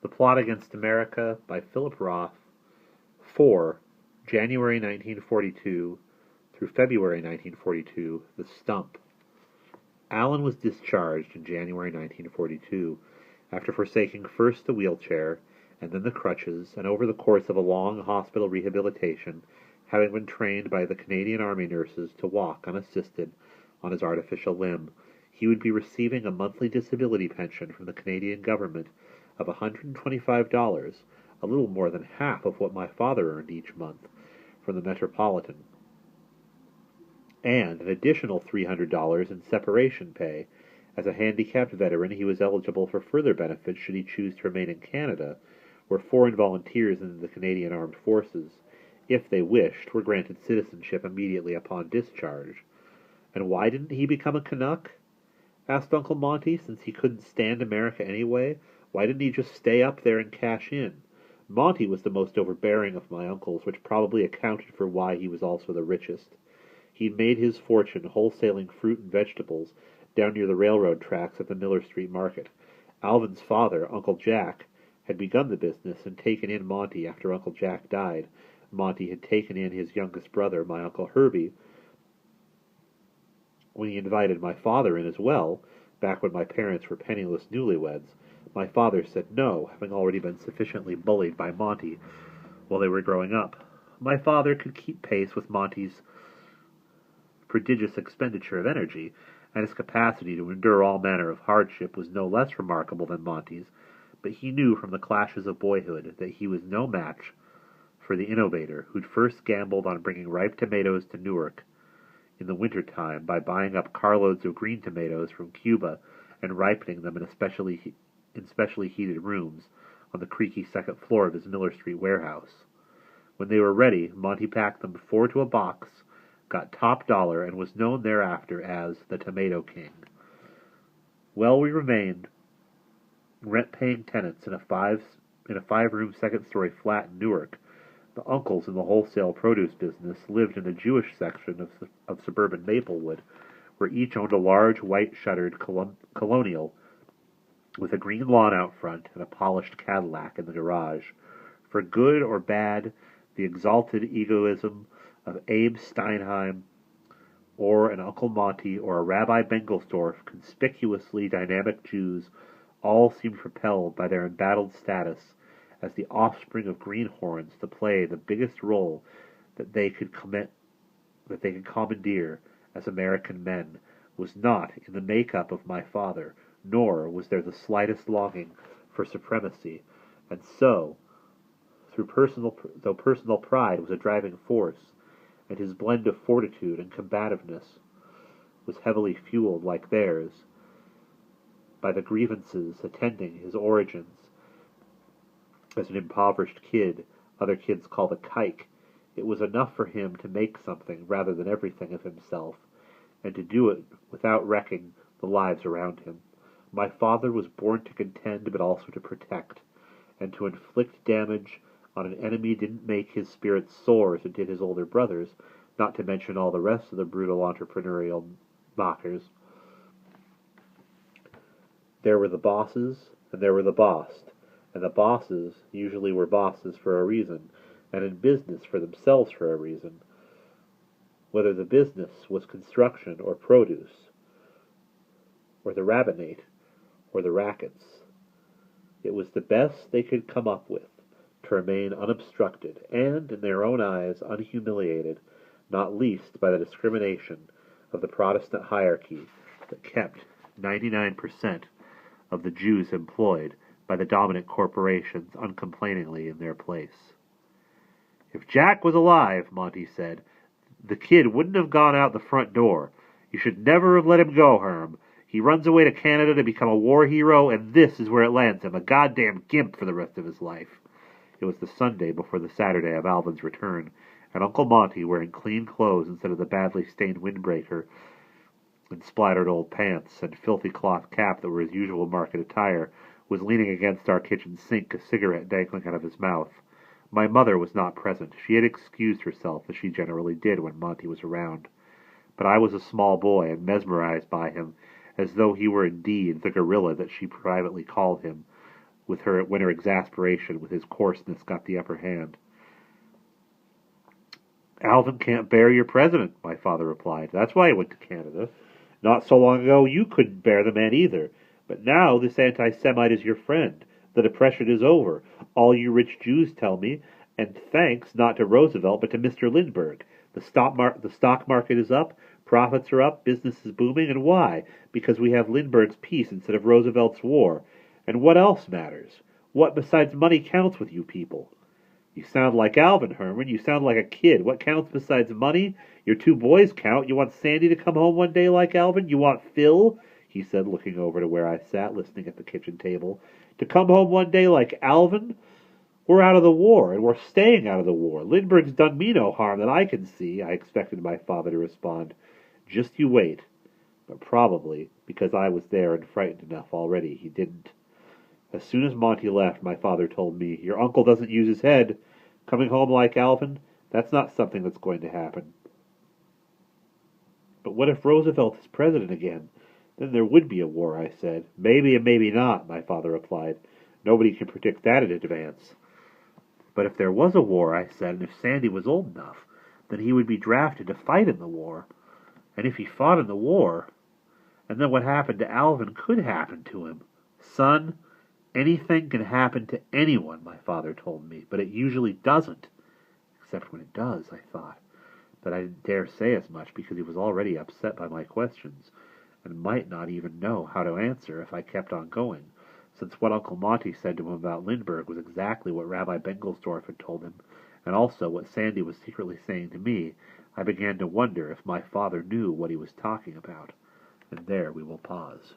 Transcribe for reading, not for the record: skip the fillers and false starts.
The Plot Against America by Philip Roth. 4. January 1942 through February 1942. The Stump. Allen was discharged in January 1942 after forsaking first the wheelchair and then the crutches, and over the course of a long hospital rehabilitation, having been trained by the Canadian Army nurses to walk unassisted on his artificial limb, he would be receiving a monthly disability pension from the Canadian government of $125, a little more than half of what my father earned each month from the Metropolitan, and an additional $300 in separation pay. As a handicapped veteran, he was eligible for further benefits should he choose to remain in Canada, where foreign volunteers in the Canadian Armed Forces, if they wished, were granted citizenship immediately upon discharge. And why didn't he become a Canuck? Asked Uncle Monty, since he couldn't stand America anyway. Why didn't he just stay up there and cash in? Monty was the most overbearing of my uncles, which probably accounted for why he was also the richest. He'd made his fortune wholesaling fruit and vegetables down near the railroad tracks at the Miller Street Market. Alvin's father, Uncle Jack, had begun the business and taken in Monty after Uncle Jack died. Monty had taken in his youngest brother, my Uncle Herbie, when he invited my father in as well, back when my parents were penniless newlyweds. My father said no, having already been sufficiently bullied by Monty while they were growing up. My father could keep pace with Monty's prodigious expenditure of energy, and his capacity to endure all manner of hardship was no less remarkable than Monty's, but he knew from the clashes of boyhood that he was no match for the innovator who'd first gambled on bringing ripe tomatoes to Newark in the winter-time by buying up carloads of green tomatoes from Cuba and ripening them in specially heated rooms on the creaky second floor of his Miller Street warehouse. When they were ready, Monty packed them 4 to a box, got top dollar, and was known thereafter as the Tomato King. Well, we remained rent-paying tenants in a five-room second-story flat in Newark. The uncles in the wholesale produce business lived in the Jewish section of suburban Maplewood, where each owned a large white-shuttered colonial with a green lawn out front and a polished Cadillac in the garage. For good or bad, the exalted egoism of Abe Steinheim, or an Uncle Monty, or a Rabbi Bengelsdorf, conspicuously dynamic Jews, all seemed propelled by their embattled status as the offspring of greenhorns to play the biggest role that they could commandeer as American men, was not in the make-up of my father, nor was there the slightest longing for supremacy, and so, though personal pride was a driving force, and his blend of fortitude and combativeness was heavily fueled, like theirs, by the grievances attending his origins as an impoverished kid other kids called a kike, it was enough for him to make something rather than everything of himself, and to do it without wrecking the lives around him. My father was born to contend, but also to protect, and to inflict damage on an enemy didn't make his spirit soar as it did his older brothers, not to mention all the rest of the brutal entrepreneurial mockers. There were the bosses, and there were the bossed, and the bosses usually were bosses for a reason, and in business for themselves for a reason, whether the business was construction or produce, or the rabbinate, or the rackets. It was the best they could come up with, to remain unobstructed, and, in their own eyes, unhumiliated, not least by the discrimination of the Protestant hierarchy that kept 99% of the Jews employed by the dominant corporations uncomplainingly in their place. "If Jack was alive," Monty said, "the kid wouldn't have gone out the front door. You should never have let him go, Herm. He runs away to Canada to become a war hero, and this is where it lands him, a goddamn gimp for the rest of his life." It was the Sunday before the Saturday of Alvin's return, and Uncle Monty, wearing clean clothes instead of the badly stained windbreaker and splattered old pants and filthy cloth cap that were his usual market attire, was leaning against our kitchen sink, a cigarette dangling out of his mouth. My mother was not present. She had excused herself, as she generally did when Monty was around. But I was a small boy, and mesmerized by him, as though he were indeed the gorilla that she privately called him, when her exasperation with his coarseness got the upper hand. Alvin can't bear your president, my father replied. That's why he went to Canada. Not so long ago you couldn't bear the man either. But now this anti-Semite is your friend. The Depression is over. All you rich Jews tell me, and thanks not to Roosevelt but to Mr. Lindbergh. The stock market is up, profits are up, business is booming, and why? Because we have Lindbergh's peace instead of Roosevelt's war. And what else matters? What besides money counts with you people? You sound like Alvin, Herman. You sound like a kid. What counts besides money? Your two boys count. You want Sandy to come home one day like Alvin? You want Phil, he said, looking over to where I sat, listening at the kitchen table, to come home one day like Alvin? We're out of the war, and we're staying out of the war. Lindbergh's done me no harm that I can see, I expected my father to respond. Just you wait. But probably, because I was there and frightened enough already, he didn't. As soon as Monty left, my father told me, Your uncle doesn't use his head. Coming home like Alvin, that's not something that's going to happen. But what if Roosevelt is president again? Then there would be a war, I said. Maybe and maybe not, my father replied. Nobody can predict that in advance. But if there was a war, I said, and if Sandy was old enough, then he would be drafted to fight in the war. And if he fought in the war, and then what happened to Alvin could happen to him. Son, anything can happen to anyone, my father told me, but it usually doesn't. Except when it does, I thought. But I didn't dare say as much because he was already upset by my questions, and might not even know how to answer if I kept on going, since what Uncle Monty said to him about Lindbergh was exactly what Rabbi Bengelsdorf had told him, and also what Sandy was secretly saying to me. I began to wonder if my father knew what he was talking about. And there we will pause.